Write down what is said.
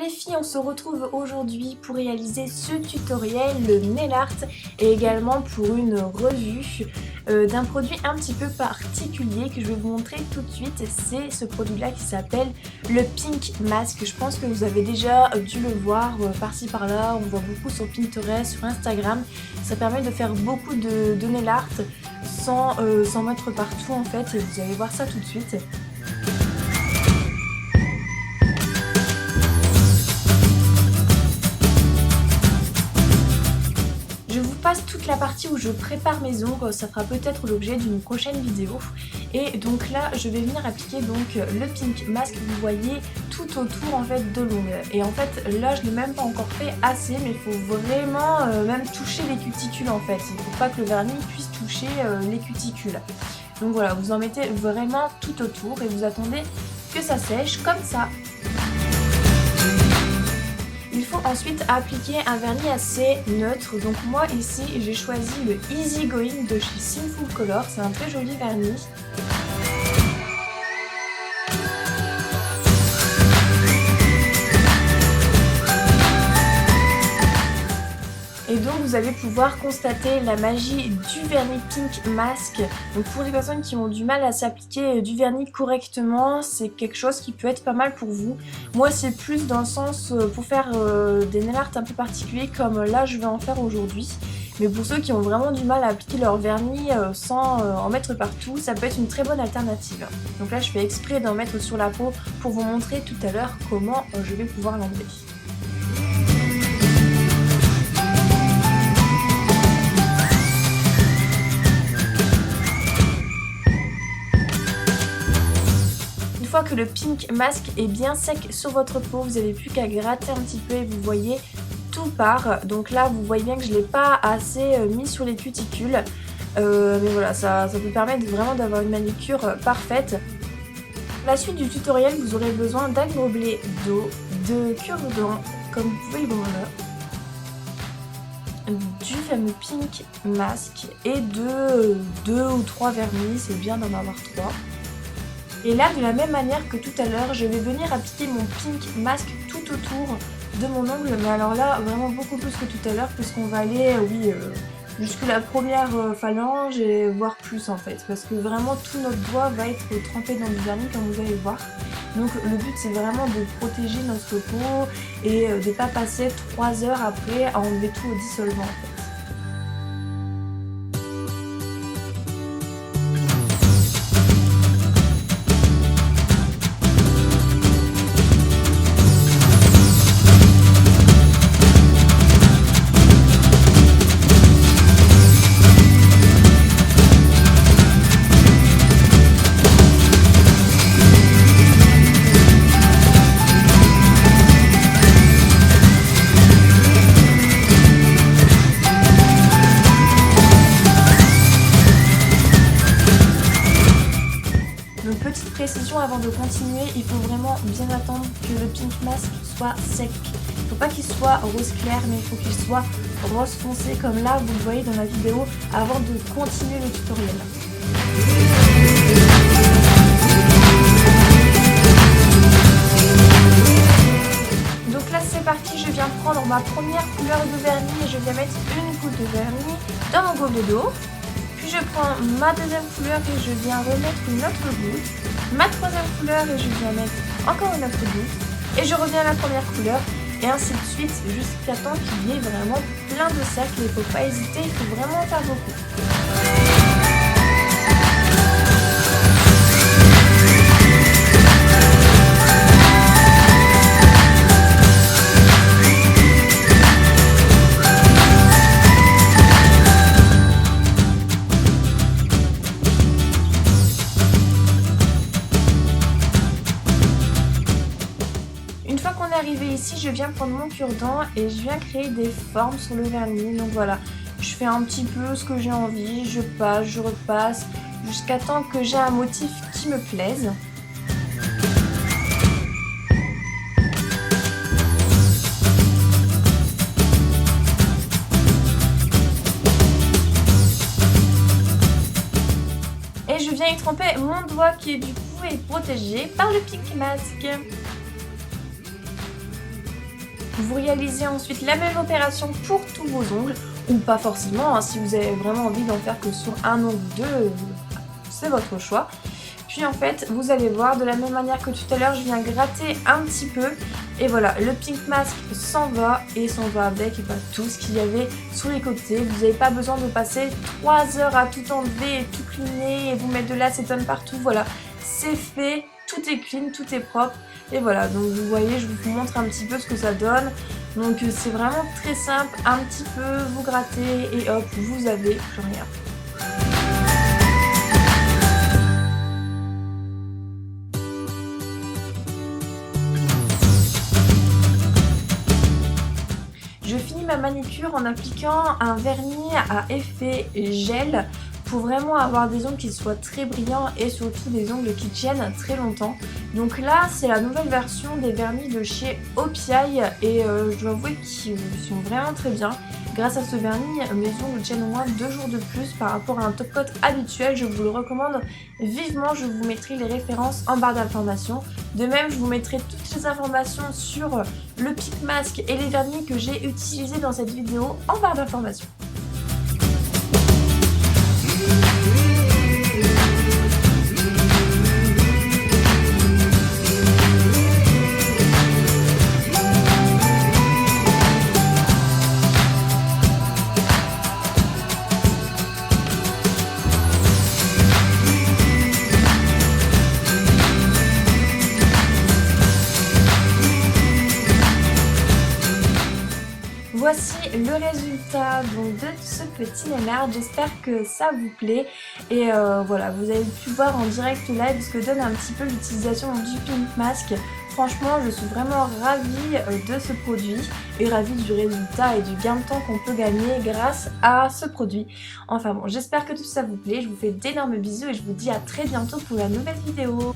les filles, on se retrouve aujourd'hui pour réaliser ce tutoriel, le nail art, et également pour une revue d'un produit un petit peu particulier que je vais vous montrer tout de suite. C'est ce produit-là qui s'appelle le Pink Mask. Je pense que vous avez déjà dû le voir par-ci par-là, on voit beaucoup sur Pinterest, sur Instagram. Ça permet de faire beaucoup de nail art sans mettre partout en fait, et vous allez voir ça tout de suite. Je vous passe toute la partie où je prépare mes ongles, ça fera peut-être l'objet d'une prochaine vidéo. Et donc là, je vais venir appliquer donc le Pink Mask, vous voyez, tout autour en fait de l'ongle. Et en fait, là, je l'ai même pas encore fait assez, mais il faut vraiment même toucher les cuticules en fait. Il ne faut pas que le vernis puisse toucher les cuticules. Donc voilà, vous en mettez vraiment tout autour et vous attendez que ça sèche comme ça. Il faut ensuite appliquer un vernis assez neutre. Donc moi ici j'ai choisi le Easy Going de chez Sinful Color. C'est un très joli vernis. Et donc vous allez pouvoir constater la magie du vernis Pink Mask. Donc pour les personnes qui ont du mal à s'appliquer du vernis correctement, c'est quelque chose qui peut être pas mal pour vous. Moi c'est plus dans le sens pour faire des nail art un peu particuliers comme là je vais en faire aujourd'hui. Mais pour ceux qui ont vraiment du mal à appliquer leur vernis sans en mettre partout, ça peut être une très bonne alternative. Donc là je fais exprès d'en mettre sur la peau pour vous montrer tout à l'heure comment je vais pouvoir l'enlever. Une fois que le Pink Mask est bien sec sur votre peau, vous n'avez plus qu'à gratter un petit peu et vous voyez tout part. Donc là vous voyez bien que je ne l'ai pas assez mis sur les cuticules. Mais voilà, ça peut permettre vraiment d'avoir une manicure parfaite. Pour la suite du tutoriel, vous aurez besoin d'un gobelet d'eau, de cure-dents, comme vous pouvez le voir là, du fameux Pink Mask et de 2 ou 3 vernis, c'est bien d'en avoir 3. Et là, de la même manière que tout à l'heure, je vais venir appliquer mon Pink Mask tout autour de mon ongle. Mais alors là, vraiment beaucoup plus que tout à l'heure, puisqu'on va aller, jusque la première phalange et voire plus en fait. Parce que vraiment, tout notre doigt va être trempé dans du vernis, comme vous allez le voir. Donc le but, c'est vraiment de protéger notre peau et de ne pas passer 3 heures après à enlever tout au dissolvant en fait. Petite précision avant de continuer, il faut vraiment bien attendre que le Pink Mask soit sec. Il ne faut pas qu'il soit rose clair, mais il faut qu'il soit rose foncé comme là vous le voyez dans la vidéo avant de continuer le tutoriel. Donc là c'est parti, je viens prendre ma première couleur de vernis et je viens mettre une goutte de vernis dans mon gobelet d'eau. Puis je prends ma deuxième couleur et je viens remettre une autre goutte, ma troisième couleur et je viens mettre encore une autre goutte, et je reviens à la première couleur, et ainsi de suite jusqu'à temps qu'il y ait vraiment plein de cercles. Il ne faut pas hésiter, il faut vraiment en faire beaucoup. Une fois qu'on est arrivé ici, je viens prendre mon cure-dent et je viens créer des formes sur le vernis. Donc voilà, je fais un petit peu ce que j'ai envie, je passe, je repasse, jusqu'à temps que j'ai un motif qui me plaise. Et je viens y tremper mon doigt qui est du coup est protégé par le Pink Mask. Vous réalisez ensuite la même opération pour tous vos ongles, ou pas forcément, hein, si vous avez vraiment envie d'en faire que sur un ongle ou deux, c'est votre choix. Puis en fait, vous allez voir, de la même manière que tout à l'heure, je viens gratter un petit peu. Et voilà, le pink mask s'en va et s'en va avec tout ce qu'il y avait sous les côtés. Vous n'avez pas besoin de passer 3 heures à tout enlever et tout cleaner et vous mettre de l'acétone partout. Voilà, c'est fait, tout est clean, tout est propre. Et voilà, donc vous voyez, je vous montre un petit peu ce que ça donne. Donc c'est vraiment très simple, un petit peu, vous grattez et hop, vous avez plus rien. Je finis ma manicure en appliquant un vernis à effet gel pour vraiment avoir des ongles qui soient très brillants et surtout des ongles qui tiennent très longtemps. Donc là, c'est la nouvelle version des vernis de chez OPI et je dois avouer qu'ils sont vraiment très bien. Grâce à ce vernis, mes ongles tiennent au moins 2 jours de plus par rapport à un top coat habituel. Je vous le recommande vivement. Je vous mettrai les références en barre d'informations. De même, je vous mettrai toutes les informations sur le pink mask et les vernis que j'ai utilisés dans cette vidéo en barre d'informations. Voici le résultat donc, de ce petit nail. J'espère que ça vous plaît et voilà, vous avez pu voir en direct live ce que donne un petit peu l'utilisation du pink mask. Franchement, je suis vraiment ravie de ce produit et ravie du résultat et du gain de temps qu'on peut gagner grâce à ce produit. Enfin bon, j'espère que tout ça vous plaît. Je vous fais d'énormes bisous et je vous dis à très bientôt pour la nouvelle vidéo.